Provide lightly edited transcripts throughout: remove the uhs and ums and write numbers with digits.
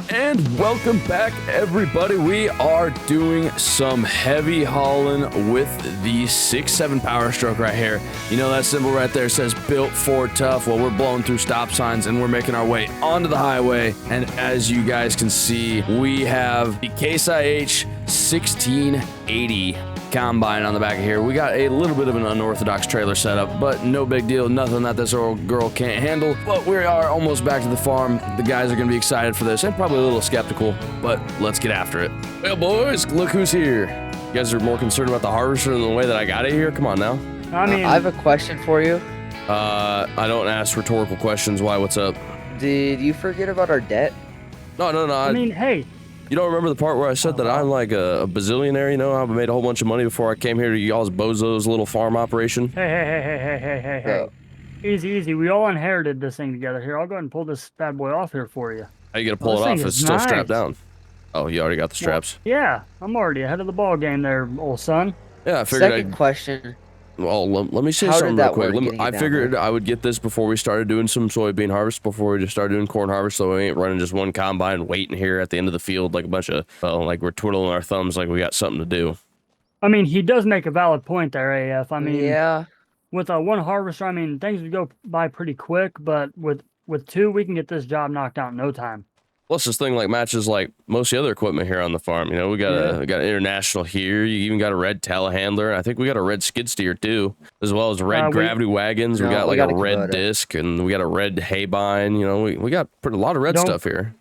And welcome back, everybody. We are doing some heavy hauling with the 6.7 Power Stroke right here. You know that symbol right there says built for tough. Well, we're blowing through stop signs and we're making our way onto the highway. And as you guys can see, we have the 𝗙𝗍𝗋 𝗎 combine on the back of here. We got a little bit of an unorthodox trailer setup, but no big deal. Nothing that this old girl can't handle. But we are almost back to the farm. The guys are going to be excited for this and probably a little skeptical, but let's get after it. Well, boys, look who's here. You guys are more concerned about the harvester than the way that I got it here? Come on now. I mean, I have a question for you. I don't ask rhetorical questions. Why? What's up? Did you forget about our debt? No. I mean, hey. You don't remember the part where I said that I'm like a bazillionaire? You know, I made a whole bunch of money before I came here to y'all's bozo's little farm operation. Hey. Easy. We all inherited this thing together here. I'll go ahead and pull this bad boy off here for you. How you gonna pull it off? It's still strapped down. Oh, you already got the straps? Well, yeah, I'm already ahead of the ball game there, old son. Yeah, I figured. Second question. Well, let me say something real quick. I figured I would get this before we started doing some soybean harvest, before we just started doing corn harvest, so we ain't running just one combine waiting here at the end of the field like a bunch of, like we're twiddling our thumbs like we got something to do. I mean, he does make a valid point there, AF. I mean, yeah. With one harvester, I mean, things would go by pretty quick, but with two, we can get this job knocked out in no time. Plus, this thing like matches like most of the other equipment here on the farm. You know, we got an international here. You even got a red telehandler. I think we got a red skid steer too, as well as red gravity wagons. We got like a red disc, and we got a red hay bind. You know, we got a lot of red stuff here.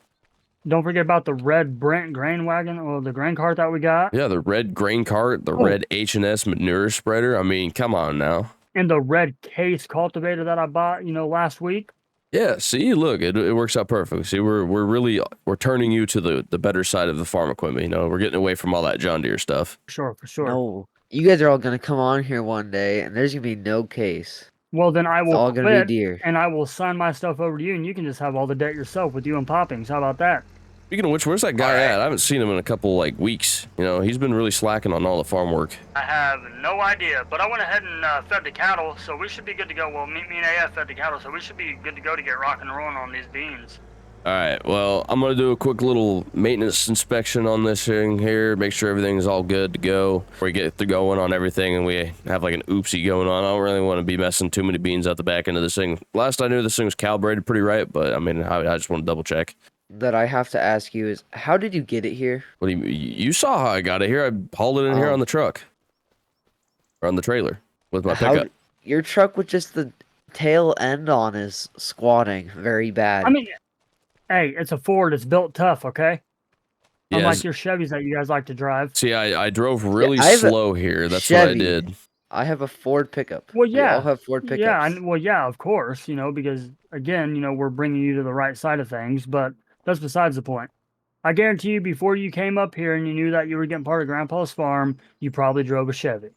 Don't forget about the red Brent grain wagon, or the grain cart that we got. Yeah, the red grain cart, the red H&S manure spreader. I mean, come on now. And the red case cultivator that I bought, last week. Yeah, see, look, it works out perfectly. See, we're turning you to the better side of the farm equipment. You know, we're getting away from all that John Deere stuff. For sure. No, you guys are all gonna come on here one day, and there's gonna be no case. Well, then I will quit, and I will sign my stuff over to you, and you can just have all the debt yourself with you and Poppings. How about that? Speaking of which, where's that guy at? I haven't seen him in a couple weeks. You know, he's been really slacking on all the farm work. I have no idea, but I went ahead and fed the cattle, so we should be good to go. Well, me and AF fed the cattle, so we should be good to go to get rock and rolling on these beans. All right, well, I'm going to do a quick little maintenance inspection on this thing here, make sure everything's all good to go before we get to going on everything and we have like an 𝗙𝗎𝗄𝗎 going on. I don't really want to be messing too many beans out the back end of this thing. Last I knew, this thing was calibrated pretty right, but I mean, I just want to double check. That I have to ask you is, how did you get it here? What do you saw how I got it here? I hauled it in here on the truck. Or on the trailer with my pickup. Your truck with just the tail end on is squatting very bad. I mean, hey, it's a Ford. It's built tough, okay? Yes. Unlike your Chevys that you guys like to drive. See, I drove really slow here. That's what I did. I have a Ford pickup. Well, yeah. We all have Ford pickups. Yeah, of course, because, again, we're bringing you to the right side of things, but that's besides the point. I guarantee you, before you came up here and you knew that you were getting part of Grandpa's farm, you probably drove a Chevy.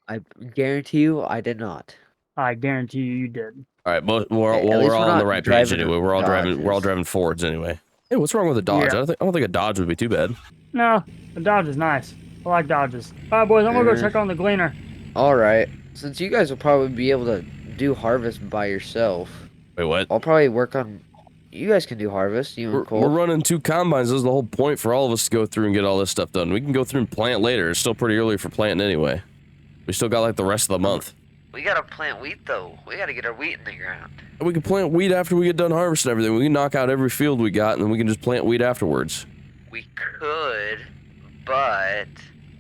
I guarantee you I did not. I guarantee you did. All right, we're all on the right page anyway. We're all driving Fords anyway. Hey, what's wrong with a Dodge? Yeah. I don't think a Dodge would be too bad. No, a Dodge is nice. I like Dodges. All right, boys, I'm gonna go check on the gleaner. All right. Since you guys will probably be able to do harvest by yourself. Wait, what? I'll probably work on. You guys can do harvest. We're running 2 combines. This is the whole point for all of us to go through and get all this stuff done. We can go through and plant later. It's still pretty early for planting anyway. We still got like the rest of the month. We gotta plant wheat though. We gotta get our wheat in the ground. We can plant wheat after we get done harvesting everything. We can knock out every field we got, and then we can just plant wheat afterwards. We could, but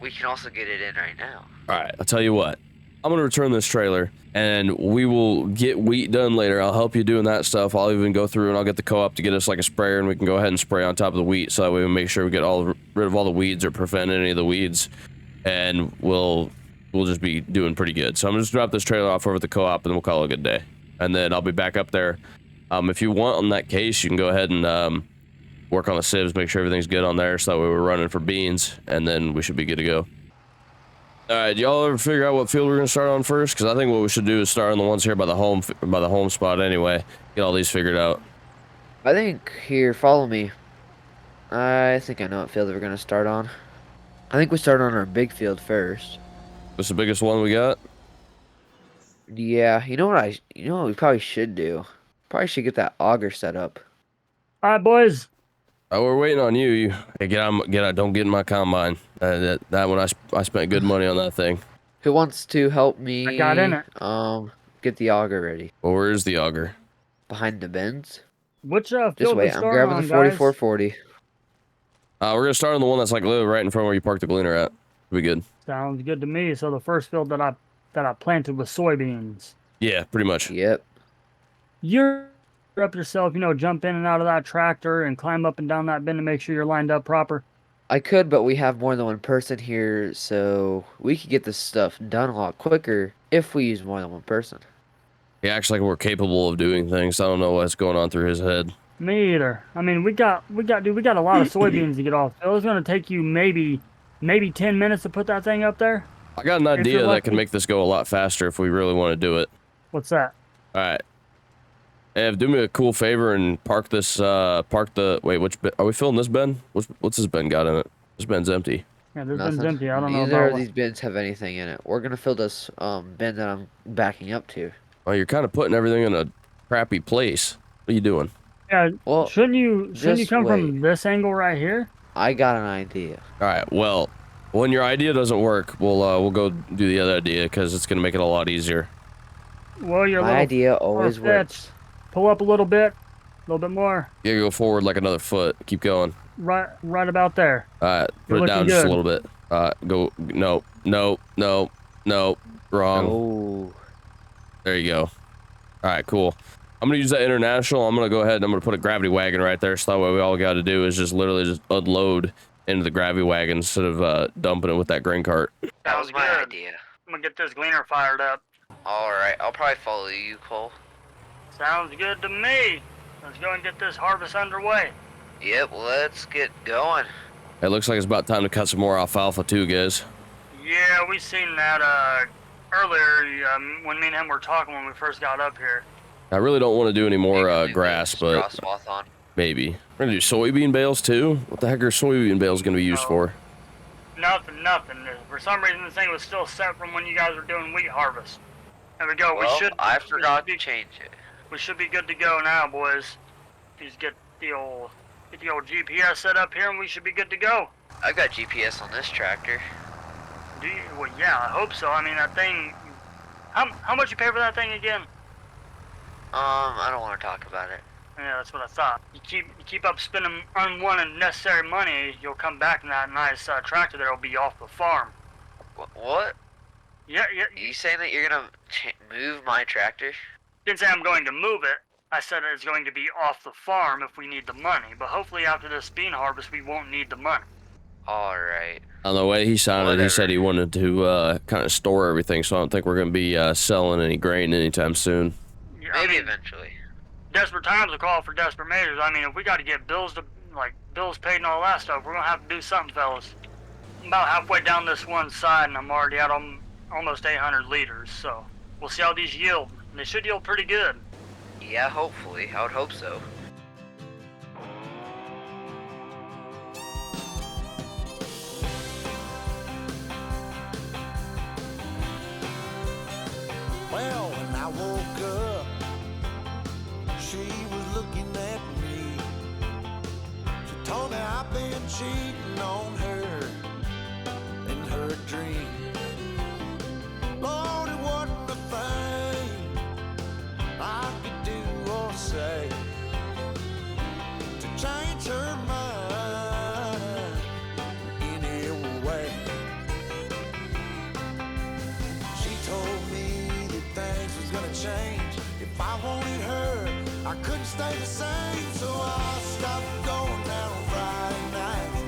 we can also get it in right now. All right, I'll tell you what. I'm going to return this trailer, and we will get wheat done later. I'll help you doing that stuff. I'll even go through, and I'll get the co-op to get us like a sprayer, and we can go ahead and spray on top of the wheat, so that way we make sure we get rid of all the weeds or prevent any of the weeds, and we'll just be doing pretty good. So I'm going to just drop this trailer off over at the co-op, and we'll call it a good day. And then I'll be back up there. If you want on that case, you can go ahead and work on the sieves, make sure everything's good on there, so that way we're running for beans, and then we should be good to go. All right, y'all ever figure out what field we're gonna start on first? Because I think what we should do is start on the ones here by the home spot anyway. Get all these figured out. I think here, follow me. I think I know what field we're gonna start on. I think we start on our big field first. What's the biggest one we got? Yeah, you know what we probably should do? Probably should get that auger set up. All right, boys. we're waiting on you. Hey, get out! Don't get in my combine. That one I spent good money on that thing. Who wants to help me? I got in it. Get the auger ready. Well, where is the auger? Behind the bins. Which Just field we wait. I'm starting grabbing on, the guys? 4440. We're gonna start on the one that's like literally right in front of where you parked the gleaner at. Be good. Sounds good to me. So the first field that I planted was soybeans. Yeah, pretty much. Yep. You're up yourself, jump in and out of that tractor and climb up and down that bin to make sure you're lined up proper. I could, but we have more than one person here, so we could get this stuff done a lot quicker if we use more than one person. He acts like we're capable of doing things. I don't know what's going on through his head. Me either. I mean, we got a lot of soybeans to get off. So it's gonna take you maybe 10 minutes to put that thing up there. I got an idea that can make this go a lot faster if we really want to do it. What's that? All right. Ev, do me a cool favor and park this. Wait, which bin? Are we filling this bin? What's this bin got in it? This bin's empty. Yeah, this Nothing. bin's empty. I don't know Neither about of these bins have anything in it. We're gonna fill this bin that I'm backing up to. Oh, you're kind of putting everything in a crappy place. What are you doing? Yeah. Well, shouldn't you come wait. from this angle right here? I got an idea. All right. Well, when your idea doesn't work, we'll go do the other idea because it's gonna make it a lot easier. Well, your My idea always works. Pull up a little bit more. You gotta go forward like another foot. Keep going. Right about there. All right. Put You're it down looking just a good. little bit. Go. No. Wrong. Oh. There you go. All right, cool. I'm gonna use that international. I'm gonna go ahead and I'm gonna put a gravity wagon right there. So that way we all got to do is just literally just unload into the gravity wagon instead of dumping it with that grain cart. That was my idea. I'm gonna get this gleaner fired up. Alright, I'll probably follow you, Cole. Sounds good to me. Let's go and get this harvest underway. Yep, let's get going. It looks like it's about time to cut some more alfalfa too, guys. Yeah, we seen that earlier when me and him were talking when we first got up here. I really don't want to do any more Maybe grass, straw but swath on. maybe. We're gonna do soybean bales too. What the heck are soybean bales gonna be used for? Nothing. For some reason, this thing was still set from when you guys were doing wheat harvest. There we go. Well, I forgot to change it. We should be good to go now, boys. Just get the old GPS set up here, and we should be good to go. I got GPS on this tractor. Do you? Well, yeah, I hope so. I mean, that thing. How much you pay for that thing again? I don't want to talk about it. Yeah, that's what I thought. You keep up spending unwanted necessary money, you'll come back and that nice tractor there will be off the farm. What? Yeah. You saying that you're gonna move my tractor? Didn't say I'm going to move it. I said it's going to be off the farm if we need the money. But hopefully after this bean harvest, we won't need the money. Alright. On the way he sounded, Whatever. he said he wanted to kind of store everything, so I don't think we're gonna be selling any grain anytime soon. Yeah, Maybe eventually. Desperate times will call for desperate measures. I mean, if we got to get bills paid and all that stuff, we're gonna have to do something, fellas. I'm about halfway down this one side, and I'm already out on almost 800 liters. So we'll see how these yield. They should yield pretty good. Yeah, hopefully. I would hope so. Well, when I woke up, she was looking at me. She told me I've been cheating on her in her dream. Lord, it wasn't a thing I could do or say to change her mind any way. She told me that things was gonna change. If I wanted her, I couldn't stay the same. So I stopped going out on Friday nights.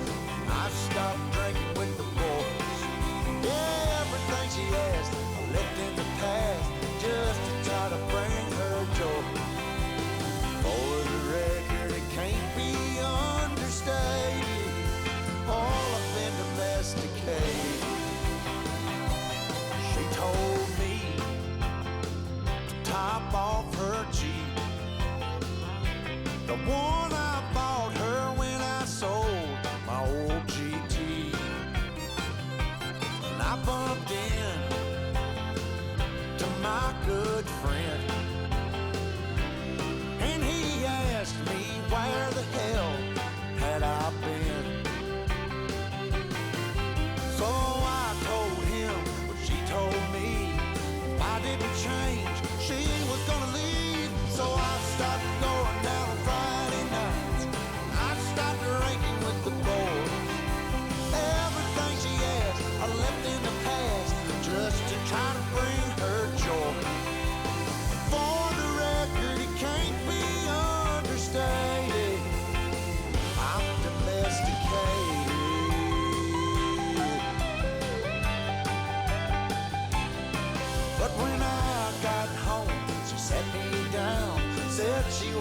I stopped drinking with the boys. Yeah, everything she asked, I left in the past just to try to bring her joy. For the record, it can't be understated. All I've been domesticated. She told me to top off her Jeep, the one I bought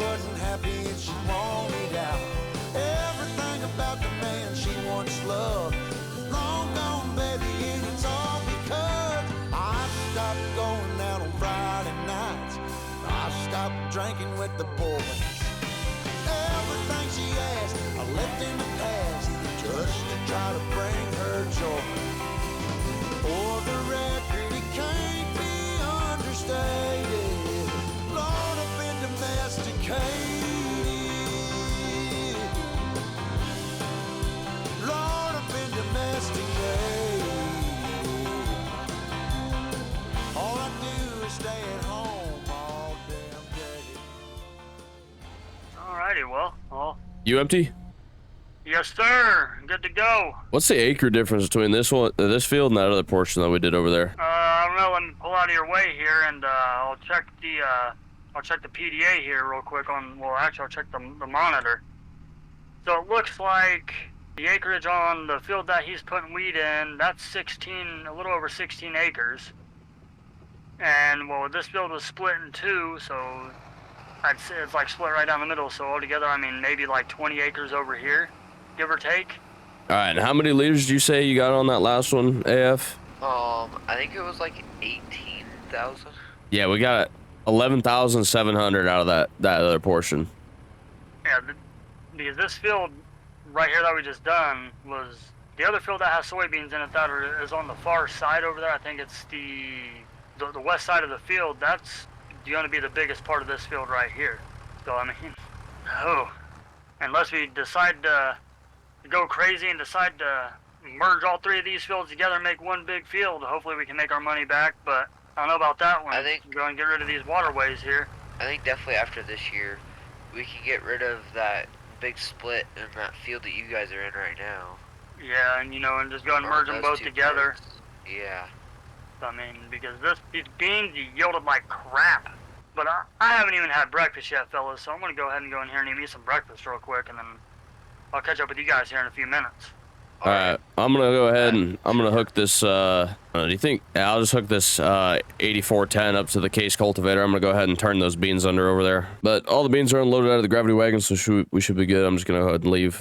wasn't happy and she wanted out. Everything about the man she once loved is long gone, baby, and it's all because I stopped going out on Friday nights. I stopped drinking with the boys. Everything she asked, I left in the past just to try to bring her joy. For the record, it can't be understated. Lord, I've been domesticated. Lord, I've been domesticated. All I do is stay at home all damn day. Alrighty, well, You empty? yes, sir. Good to go. What's the acre difference between this field and that other portion that we did over there? I don't know. Let me pull out of your way here, and I'll check the PDA here real quick I'll check the monitor. So it looks like the acreage on the field that he's putting wheat in, that's a little over 16 acres. And well, this field was split in two, so I'd say it's like split right down the middle. So altogether, I mean, maybe like 20 acres over here, give or take. All right, and how many liters did you say you got on that last one, AF? I think it was like 18,000. Yeah, we got 11,700 out of that other portion. Yeah, because this field right here that we just done was the other field that has soybeans in it that is on the far side over there. I think it's the west side of the field. That's going to be the biggest part of this field right here. So I mean, unless we decide to go crazy and decide to merge all three of these fields together and make one big field, hopefully we can make our money back. But I don't know about that one. I think go and get rid of these waterways here. I think definitely after this year, we can get rid of that big split in that field that you guys are in right now. Yeah, and and just go and merge them both together. Fields. Yeah. I mean, because these beans yielded like crap. But I haven't even had breakfast yet, fellas, so I'm going to go ahead and go in here and eat me some breakfast real quick, and then I'll catch up with you guys here in a few minutes. All right, I'm going to go ahead and I'm going to hook this, do you think, I'll just hook this 8410 up to the case cultivator. I'm going to go ahead and turn those beans under over there. But all the beans are unloaded out of the gravity wagon, so we should be good. I'm just going to go ahead and leave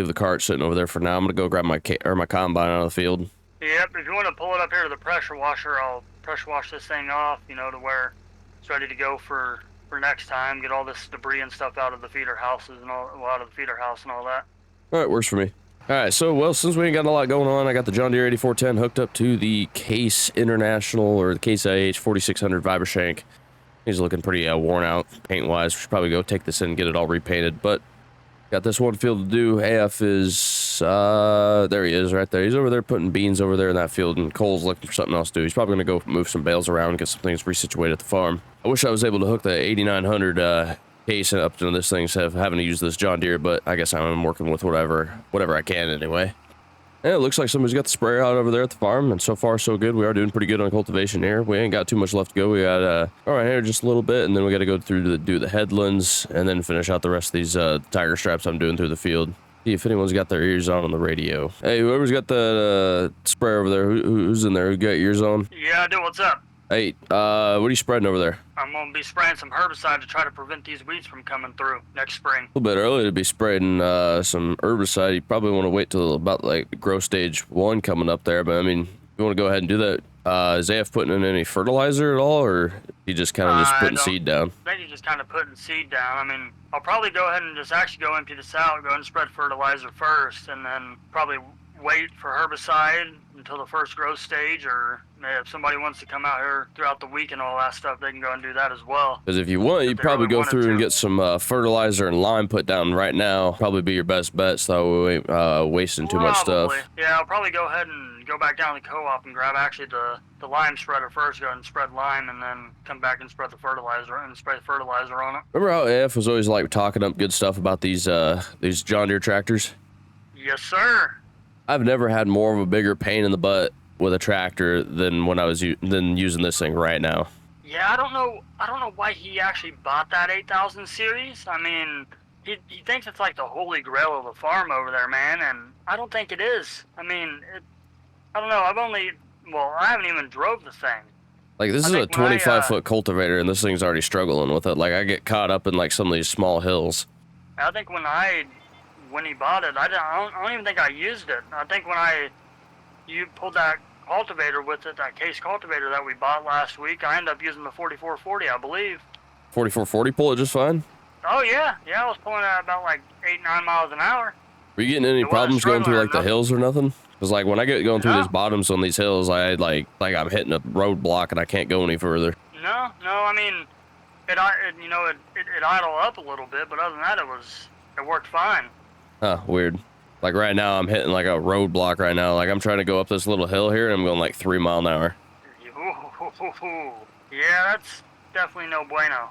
the cart sitting over there for now. I'm going to go grab my combine out of the field. Yep, if you want to pull it up here to the pressure washer, I'll pressure wash this thing off, to where it's ready to go for next time. Get all this debris and stuff out of the feeder houses and out of the feeder house and all that. All right, works for me. All right, so, well, since we ain't got a lot going on, I got the John Deere 8410 hooked up to the 𝗙𝗂 International, or the 𝗙𝗂 IH 4600 Viber shank. He's looking pretty worn out paint-wise. We should probably go take this in and get it all repainted, but got this one field to do. AF is, there he is right there. He's over there putting beans over there in that field, and Cole's looking for something else to do. He's probably going to go move some bales around and get some things resituated at the farm. I wish I was able to hook the 8900 case up to this thing instead of having to use this John Deere, but I guess I'm working with whatever I can anyway. And it looks like somebody's got the sprayer out over there at the farm, and so far so good. We are doing pretty good on cultivation here. We ain't got too much left to go. We got all right here just a little bit, and then we got to go through to do the headlands, and then finish out the rest of these tiger straps I'm doing through the field. See if anyone's got their ears on the radio. Hey, whoever's got the sprayer over there, who's in there? Who got ears on? Yeah, I do. What's up? Hey, what are you spreading over there? I'm going to be spraying some herbicide to try to prevent these weeds from coming through next spring. A little bit early to be spraying some herbicide. You probably want to wait till about like growth stage 1 coming up there, but I mean, you want to go ahead and do that. Is AF putting in any fertilizer at all, or he just kind of just putting seed down? I think he's just kind of putting seed down. I mean, I'll probably go ahead and just actually go empty this out, go ahead and spread fertilizer first, and then probably wait for herbicide until the first growth stage, or if somebody wants to come out here throughout the week and all that stuff, they can go and do that as well. Because if you want, you'd probably go through and get some fertilizer and lime put down right now. Probably be your best bet, so we ain't wasting too much stuff. Yeah, I'll probably go ahead and go back down to the co-op and grab actually the lime spreader first, go ahead and spread lime, and then come back and spread the fertilizer and spray the fertilizer on it. Remember how AF was always like talking up good stuff about these John Deere tractors? Yes, sir. I've never had more of a bigger pain in the butt with a tractor than when I was using this thing right now. Yeah, I don't know why he actually bought that 8000 series. I mean, he thinks it's like the holy grail of the farm over there, man, and I don't think it is. I mean, I don't know. I haven't even drove the thing. Like, this I is a think when I, 25-foot cultivator, and this thing's already struggling with it. Like, I get caught up in, like, some of these small hills. I think when he bought it, I don't even think I used it. I think when you pulled that cultivator with it, that case cultivator that we bought last week, I ended up using the 4440, I believe. 4440 pull it just fine? Oh yeah, I was pulling at about like 8-9 miles an hour. Were you getting any problems going through, like, the hills or nothing? Because, like, when I get going through these bottoms on these hills, I, like I'm hitting a roadblock and I can't go any further. No, I mean, it idled up a little bit, but other than that, it worked fine. Huh, weird. Like, right now, I'm hitting, like, a roadblock right now. Like, I'm trying to go up this little hill here, and I'm going, like, 3 mile an hour. Yeah, that's definitely no bueno.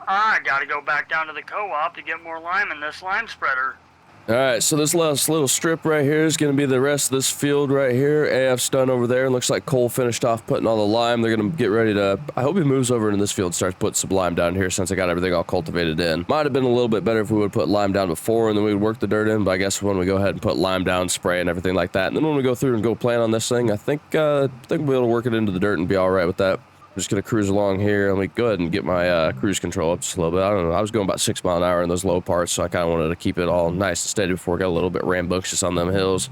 I gotta go back down to the co-op to get more lime in this lime spreader. Alright, so this last little strip right here is going to be the rest of this field right here. AF's done over there, and looks like Cole finished off putting all the lime. They're going to get ready to... I hope he moves over into this field and starts putting some lime down here since I got everything all cultivated in. Might have been a little bit better if we would put lime down before and then we would work the dirt in, but I guess when we go ahead and put lime down, spray and everything like that, and then when we go through and go plant on this thing, I think we'll be able to work it into the dirt and be alright with that. I'm just going to cruise along here. Let me go ahead and get my cruise control up just a little bit. I don't know. I was going about 6 mile an hour in those low parts, so I kind of wanted to keep it all nice and steady before I got a little bit rambunctious on them hills.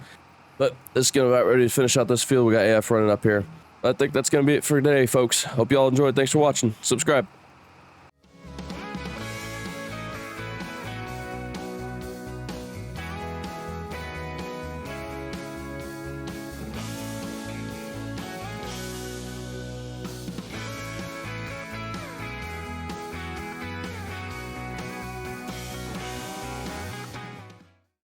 But this is going to be about ready to finish out this field. We got AF running up here. I think that's going to be it for today, folks. Hope you all enjoyed. Thanks for watching. Subscribe.